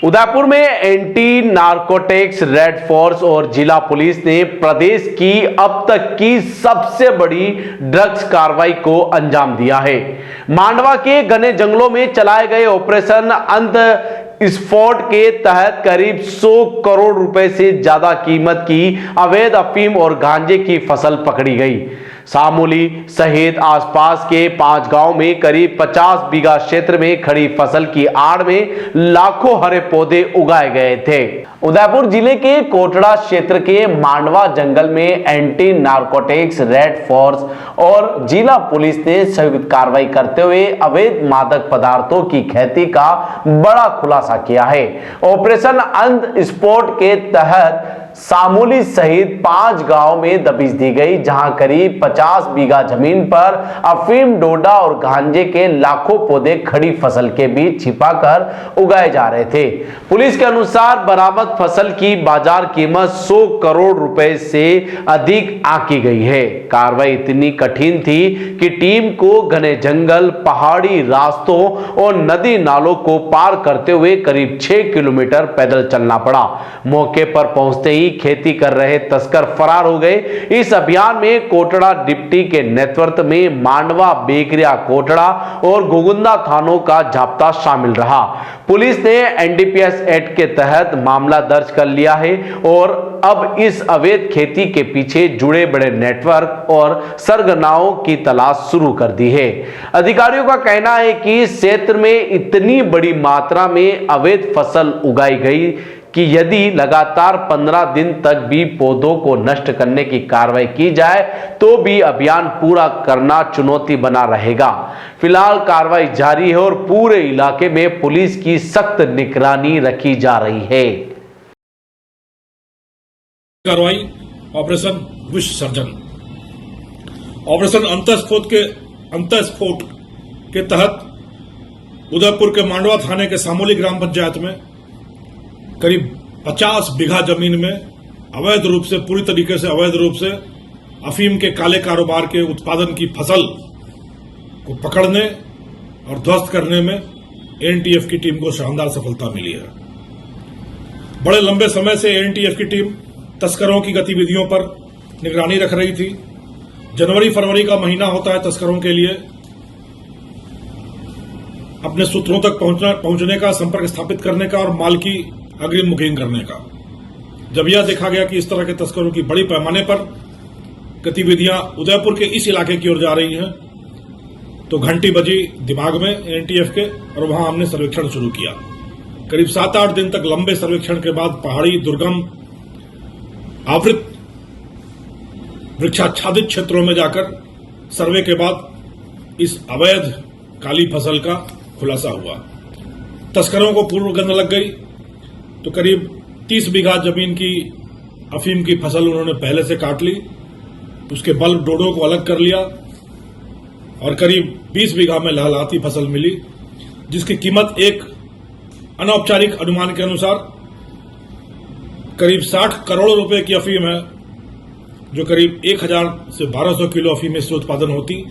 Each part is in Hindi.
उदयपुर में एंटी नारकोटिक्स रेड फोर्स और जिला पुलिस ने प्रदेश की अब तक की सबसे बड़ी ड्रग्स कार्रवाई को अंजाम दिया है। मांडवा के घने जंगलों में चलाए गए ऑपरेशन अंत स्फोट के तहत करीब 100 करोड़ रुपए से ज्यादा कीमत की अवैध अफीम और गांजे की फसल पकड़ी गई। सामूली सहित आसपास के 5 गांव में करीब 50 बीघा क्षेत्र में खड़ी फसल की आड़ में लाखों हरे पौधे उगाए गए थे। उदयपुर जिले के कोटड़ा क्षेत्र के मांडवा जंगल में एंटी नारकोटिक्स रेड फोर्स और जिला पुलिस ने संयुक्त कार्रवाई करते हुए अवैध मादक पदार्थों की खेती का बड़ा खुलासा किया है। ऑपरेशन अंत स्फोट के तहत सामूली सहित 5 गांव में दबिश दी गई, जहां करीब 50 बीघा जमीन पर अफीम, डोडा और गांजे के लाखों पौधे खड़ी फसल के बीच छिपाकर उगाए जा रहे थे। पुलिस के अनुसार बरामद फसल की बाजार कीमत 100 करोड़ रुपए से अधिक आंकी गई है। कार्रवाई इतनी कठिन थी कि टीम को घने जंगल, पहाड़ी रास्तों और नदी नालों को पार करते हुए करीब 6 किलोमीटर पैदल चलना पड़ा। मौके पर पहुंचते ही खेती कर रहे तस्कर फरार हो गए। इस अभियान में कोटड़ा डिप्टी के नेतृत्व में मांडवा, बेकरिया, कोटड़ा और गोगुंदा थानों का जाब्ता शामिल रहा। पुलिस ने एनडीपीएस एक्ट के तहत मामला दर्ज कर लिया है और अब इस अवैध खेती के पीछे जुड़े बड़े नेटवर्क और सरगनाओं की तलाश शुरू कर दी है। अधिकारियों का कहना है कि इस क्षेत्र में इतनी बड़ी मात्रा में अवैध फसल उगाई गई कि यदि लगातार 15 दिन तक भी पौधों को नष्ट करने की कार्रवाई की जाए तो भी अभियान पूरा करना चुनौती बना रहेगा। फिलहाल कार्रवाई जारी है और पूरे इलाके में पुलिस की सख्त निगरानी रखी जा रही है। कार्रवाई ऑपरेशन विसर्जन, ऑपरेशन अंतस्फोट के तहत उदयपुर के मांडवा थाने के सामूली ग्राम पंचायत में करीब 50 बीघा जमीन में अवैध रूप से, पूरी तरीके से अवैध रूप से अफीम के काले कारोबार के उत्पादन की फसल को पकड़ने और ध्वस्त करने में एनटीएफ की टीम को शानदार सफलता मिली है। बड़े लंबे समय से एनटीएफ की टीम तस्करों की गतिविधियों पर निगरानी रख रही थी। जनवरी फरवरी का महीना होता है तस्करों के लिए अपने सूत्रों तक पहुंचने का, संपर्क स्थापित करने का और माल की अग्रिम बुकिंग करने का। जब यह देखा गया कि इस तरह के तस्करों की बड़ी पैमाने पर गतिविधियां उदयपुर के इस इलाके की ओर जा रही हैं, तो घंटी बजी दिमाग में एनटीएफ के और वहां हमने सर्वेक्षण शुरू किया। करीब 7-8 दिन तक लंबे सर्वेक्षण के बाद पहाड़ी, दुर्गम, आवृत, वृक्षाच्छादित क्षेत्रों में जाकर सर्वे के बाद इस अवैध काली फसल का खुलासा हुआ। तस्करों को पूर्व गंध लग गई तो करीब 30 बीघा जमीन की अफीम की फसल उन्होंने पहले से काट ली, उसके बल्ब डोडों को अलग कर लिया और करीब 20 बीघा में लहलहाती फसल मिली, जिसकी कीमत एक अनौपचारिक अनुमान के अनुसार करीब 60 करोड़ रुपए की अफीम है, जो करीब 1000 से 1200 किलो अफीम इससे उत्पादन होती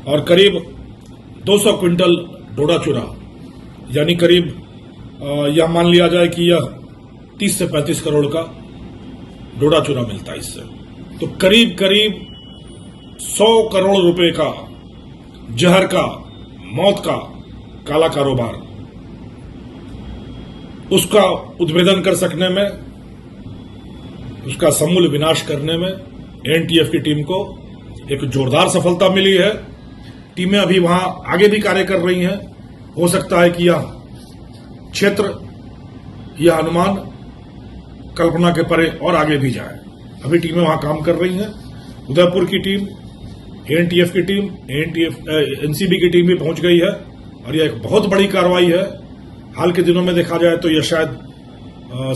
और करीब 200 क्विंटल डोडा चूरा, यानी करीब यह मान लिया जाए कि यह 30 से 35 करोड़ का डोडा चूरा मिलता है इससे। तो करीब 100 करोड़ रुपए का जहर का, मौत का काला कारोबार, उसका उद्भेदन कर सकने में, उसका समूल विनाश करने में एनटीएफ की टीम को एक जोरदार सफलता मिली है। टीमें अभी वहां आगे भी कार्य कर रही हैं। हो सकता है कि यह क्षेत्र, यह अनुमान कल्पना के परे और आगे भी जाए। अभी टीमें वहां काम कर रही हैं। उदयपुर की टीम, एनटीएफ की टीम, एनसीबी की टीम भी पहुंच गई है और यह एक बहुत बड़ी कार्रवाई है। हाल के दिनों में देखा जाए तो यह शायद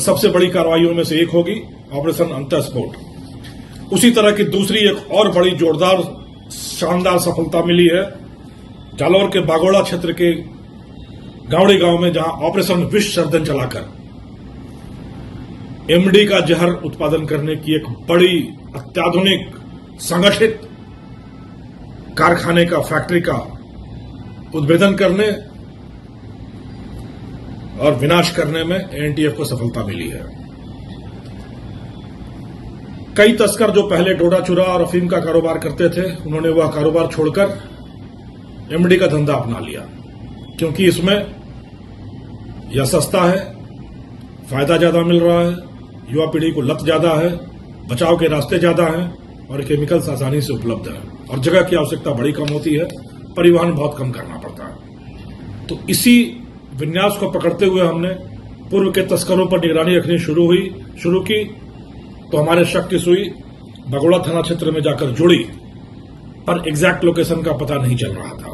सबसे बड़ी कार्रवाइयों में से एक होगी, ऑपरेशन अंतस्फोट। उसी तरह की दूसरी एक और बड़ी जोरदार, शानदार सफलता मिली है जालौर के बागोड़ा क्षेत्र के गावड़ी गांव में, जहां ऑपरेशन विसर्जन चलाकर एमडी का जहर उत्पादन करने की एक बड़ी, अत्याधुनिक, संगठित कारखाने का, फैक्ट्री का उद्भेदन करने और विनाश करने में एनटीएफ को सफलता मिली है। कई तस्कर जो पहले डोडा चूरा और अफीम का कारोबार करते थे, उन्होंने वह कारोबार छोड़कर एमडी का धंधा अपना लिया, क्योंकि इसमें यह सस्ता है, फायदा ज्यादा मिल रहा है, युवा पीढ़ी को लत ज्यादा है, बचाव के रास्ते ज्यादा हैं और केमिकल्स आसानी से उपलब्ध है और जगह की आवश्यकता बड़ी कम होती है, परिवहन बहुत कम करना पड़ता है। तो इसी विन्यास को पकड़ते हुए हमने पूर्व के तस्करों पर निगरानी रखनी शुरू की तो हमारे शक की सुई बगोड़ा थाना क्षेत्र में जाकर जुड़ी, पर एग्जैक्ट लोकेशन का पता नहीं चल रहा था।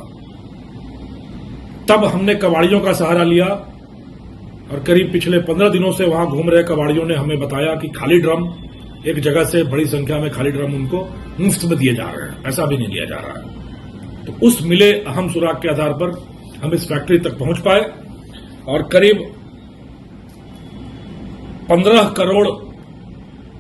तब हमने कबाड़ियों का सहारा लिया और करीब पिछले 15 दिनों से वहां घूम रहे कबाड़ियों ने हमें बताया कि खाली ड्रम एक जगह से बड़ी संख्या में खाली ड्रम उनको मुफ्त में दिए जा रहे हैं, पैसा भी नहीं लिया जा रहा है। तो उस मिले अहम सुराग के आधार पर हम इस फैक्ट्री तक पहुंच पाए और करीब 15 करोड़